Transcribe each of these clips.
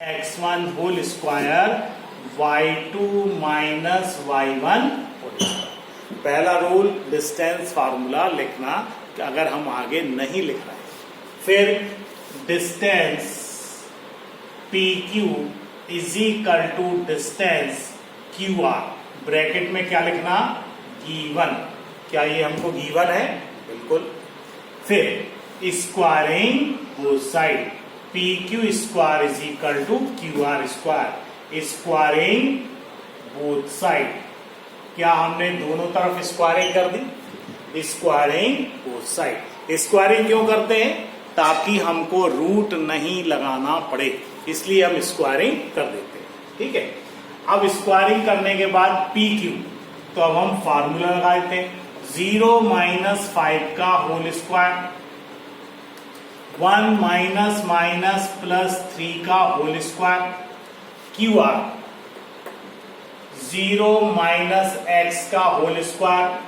x1 whole square y2 minus y1 whole square. पहला rule distance formula लिखना अगर हम आगे नहीं लिख रहे हैं। फिर distance PQ is equal to distance QR, bracket में क्या लिखना, गिवन। क्या ये हमको गिवन है? बिल्कुल। फिर squaring both side, PQ square is equal to QR square, squaring both side. क्या हमने दोनों तरफ स्क्वायरिंग कर दी? Squaring both side. स्क्वायरिंग क्यों करते हैं? ताकि हमको रूट नहीं लगाना पड़े, इसलिए हम स्क्वायरिंग कर देते हैं। ठीक है। अब स्क्वायरिंग करने के बाद PQ, तो अब हम फार्मूला लगा देते हैं। 0 माइनस 5 का whole square, 1 minus minus plus 3 का whole square, QR 0 minus x का होल स्क्वायर,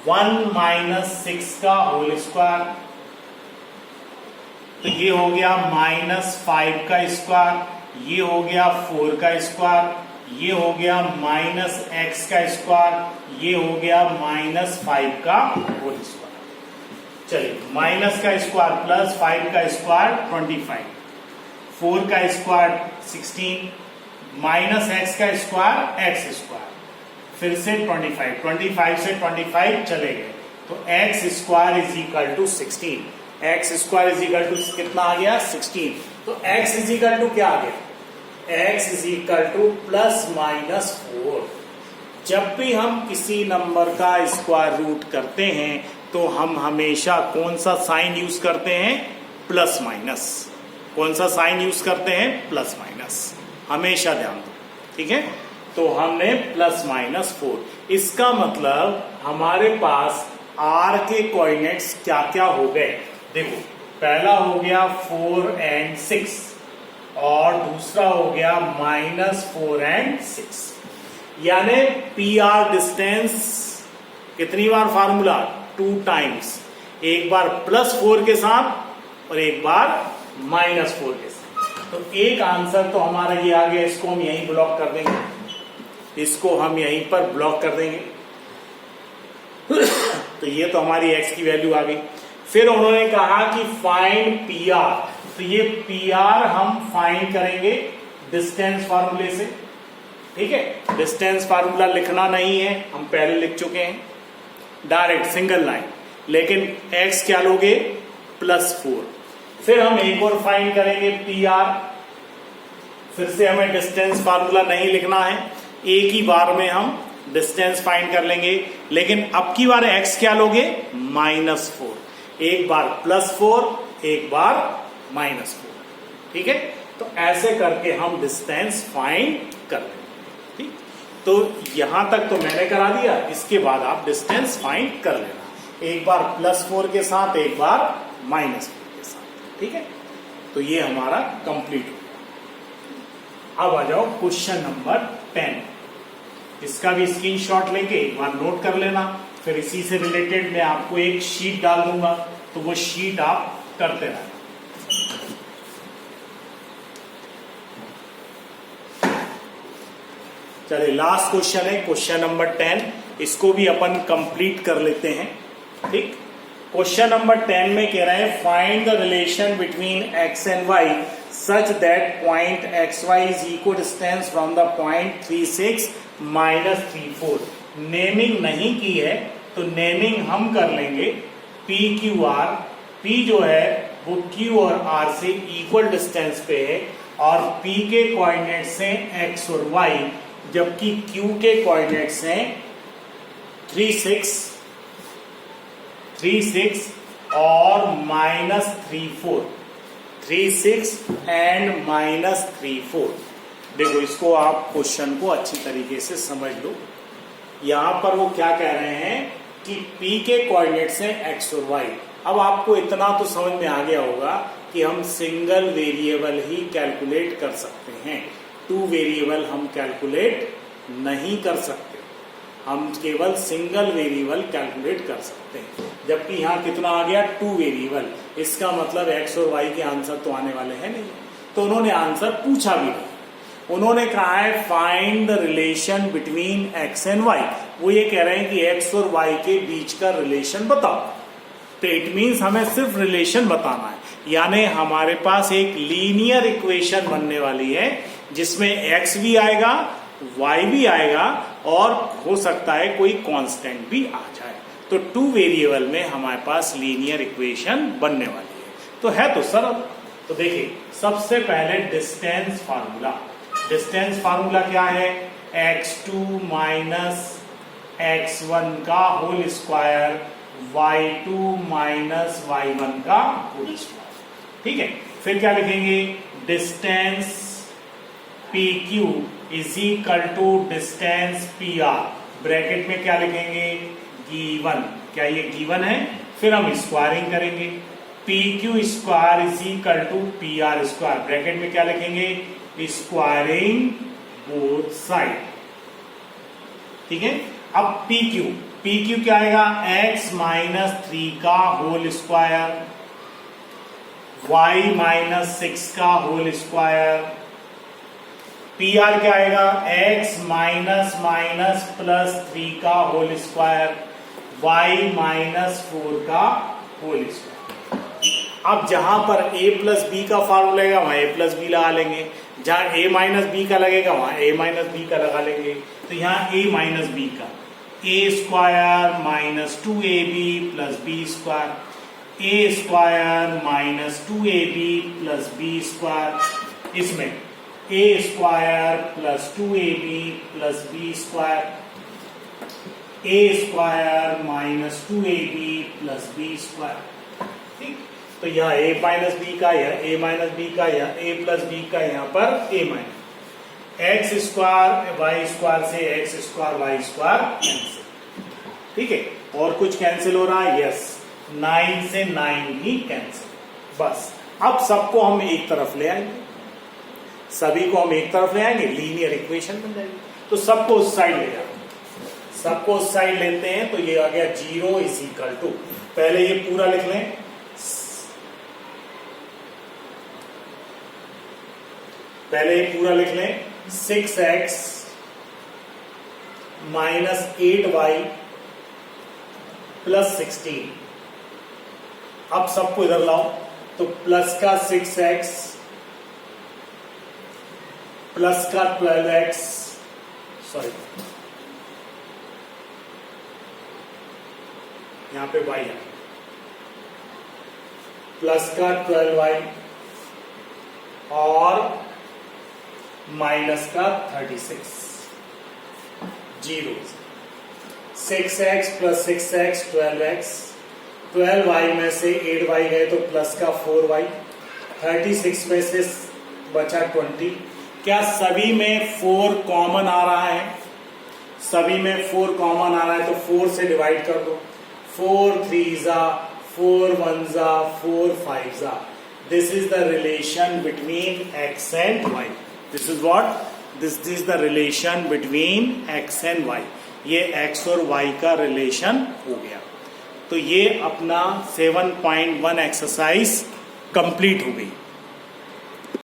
1 माइनस 6 का होल स्क्वायर, तो ये हो गया माइनस 5 का स्क्वायर, ये हो गया 4 का स्क्वायर, ये हो गया माइनस x का स्क्वायर, ये हो गया माइनस 5 का होल स्क्वायर। चलिए, माइनस का स्क्वायर प्लस 5 का स्क्वायर 25, 4 का स्क्वायर 16, माइनस x का स्क्वायर x स्क्वायर, फिर से 25, 25 से 25 चले गए, तो x square is equal to 16, x square is equal to कितना आ गया? 16। तो x इज इक्वल टू क्या आ गया? x is equal two plus minus 4। जब भी हम किसी नंबर का स्क्वायर रूट करते हैं तो हम हमेशा कौन सा साइन यूज करते हैं? Plus minus. कौन सा साइन यूज करते हैं? Plus minus. हमेशा ध्यान दो, ठीक है। तो हमने प्लस माइनस 4, इसका मतलब हमारे पास r के कोऑर्डिनेट्स क्या क्या हो गए? देखो, पहला हो गया 4 and 6 और दूसरा हो गया माइनस 4 and 6, यानी PR डिस्टेंस कितनी बार फार्मूला? 2 टाइम्स, एक बार प्लस 4 के साथ और एक बार माइनस 4 के साथ। तो एक आंसर तो हमारा ये आ गया, इसको हम यहीं ब्लॉक कर देंगे, इसको हम यहीं पर ब्लॉक कर देंगे। तो ये तो हमारी x की वैल्यू आ गई। फिर उन्होंने कहा कि फाइंड PR, तो ये PR हम फाइंड करेंगे डिस्टेंस फार्मूले से। ठीक है, डिस्टेंस फार्मूला लिखना नहीं है, हम पहले लिख चुके हैं, डायरेक्ट सिंगल लाइन। लेकिन x क्या लोगे? प्लस 4। फिर हम एक और फाइंड करेंगे PR, फिर से हमें डिस्टेंस फार्मूला नहीं लिखना है, एक ही बार में हम डिस्टेंस फाइंड कर लेंगे। लेकिन अब की बार x क्या लोगे? माइनस 4। एक बार प्लस 4, एक बार माइनस 4। ठीक है, तो ऐसे करके हम डिस्टेंस फाइंड कर लेंगे। ठीक, तो यहां तक तो मैंने करा दिया, इसके बाद आप डिस्टेंस फाइंड कर लेना, एक बार प्लस 4 के साथ, एक बार माइनस 4 के साथ। ठीक है, तो ये हमारा कंप्लीट हो गया। अब आ जाओ क्वेश्चन नंबर 10, इसका भी स्क्रीनशॉट लेके एक बार नोट कर लेना, फिर इसी से रिलेटेड मैं आपको एक शीट डाल दूंगा, तो वो शीट आप करते रहना। चलिए, लास्ट क्वेश्चन है क्वेश्चन नंबर 10, इसको भी अपन कंप्लीट कर लेते हैं। ठीक, क्वेश्चन नंबर 10 में कह रहे हैं find the relation between x and y such that point xy is equal distance from the point 36 minus 34। Naming नहीं की है, तो नेमिंग हम कर लेंगे PQR। P जो है वो Q और R से इक्वल डिस्टेंस पे है, और P के कोऑर्डिनेट्स हैं x और y, जबकि Q के कोऑर्डिनेट्स हैं 36 और माइनस 34, 36 एंड माइनस 34। देखो, इसको आप क्वेश्चन को अच्छी तरीके से समझ लो। यहां पर वो क्या कह रहे हैं कि P के कोऑर्डिनेट्स हैं x और y। अब आपको इतना तो समझ में आ गया होगा कि हम सिंगल वेरिएबल ही कैलकुलेट कर सकते हैं, 2 वेरिएबल हम कैलकुलेट नहीं कर सकते, हम केवल सिंगल वेरिएबल कैलकुलेट कर सकते हैं। जबकि यहाँ कितना आ गया? 2 वेरिएबल। इसका मतलब x और y के आंसर तो आने वाले हैं नहीं, तो उन्होंने आंसर पूछा भी नहीं, उन्होंने कहा है find the relation between x and y. वो ये कह रहे हैं कि एक्स और वाई के बीच का रिलेशन बताओ। तो इट मीन्स हमें सिर्फ रिलेशन बताना है, यानी हमारे पास एक लीनियर इक्वेशन बनने वाली है जिसमें एक्स भी आएगा, वाई भी आएगा और हो सकता है कोई कांस्टेंट भी आ जाए। तो 2 वेरिएबल में हमारे पास लीनियर इक्वेशन बनने वाली है। तो है तो सरल। तो देखिए सबसे पहले डिस्टेंस फार्मूला। डिस्टेंस फार्मूला क्या है? x2 माइनस x1 का whole square y2 minus y1 का होल स्क्वायर। ठीक है, फिर क्या लिखेंगे? Distance PQ is equal to distance PR। Bracket में क्या लिखेंगे? गिवन। क्या ये गिवन है? फिर हम स्क्वायरिंग करेंगे। PQ square is equal to PR square. Bracket में क्या लिखेंगे? Squaring both side. ठीक है, अब PQ क्या आएगा? x माइनस 3 का होल स्क्वायर, y माइनस 6 का होल स्क्वायर। PR क्या आएगा? x माइनस माइनस प्लस 3 का होल स्क्वायर, y माइनस 4 का होल स्क्वायर। अब जहां पर a प्लस बी का फार्मूला लगेगा वहां a प्लस बी लगा लेंगे, जहां a माइनस बी का लगेगा वहां a माइनस बी का लगा लेंगे। तो यहाँ a माइनस बी का a square minus 2ab plus b square, a square minus 2ab plus b square, इसमें a square plus 2ab plus b square, a square minus 2ab plus b square. ठीक, तो यहाँ a minus b का, यह a minus b का, यह a plus B का, यहाँ पर a minus x square y square से x square y square cancel. ठीक है, और कुछ कैंसिल हो रहा है? यस, 9 से 9 भी कैंसिल। बस अब सबको हम एक तरफ ले आएंगे, सभी को हम एक तरफ ले आएंगे, लीनियर इक्वेशन बन जाएगी। तो सबको उस साइड ले जाओ, सबको उस साइड लेते हैं। तो ये आ गया 0 इज इक्वल टू, पहले ये पूरा लिख लें, पहले ये पूरा लिख लें, 6x माइनस 8y प्लस 16। अब सबको इधर लाओ, तो प्लस का 6x प्लस का 12x, सॉरी यहां पे y है, प्लस का 12y और माइनस का 36, 0, 6x plus 6x 12x, 12y में से 8y गए तो प्लस का 4y, 36 में से बचा 20। क्या सभी में 4 कॉमन आ रहा है? सभी में 4 कॉमन आ रहा है तो 4 से डिवाइड कर दो, 4 3 जा, 4 1 जा, 4 5 जा। This is the relation between x and y। This is what? This is the relation between x and y। ये x और y का रिलेशन हो गया। तो ये अपना 7.1 एक्सरसाइज कंप्लीट हो गई।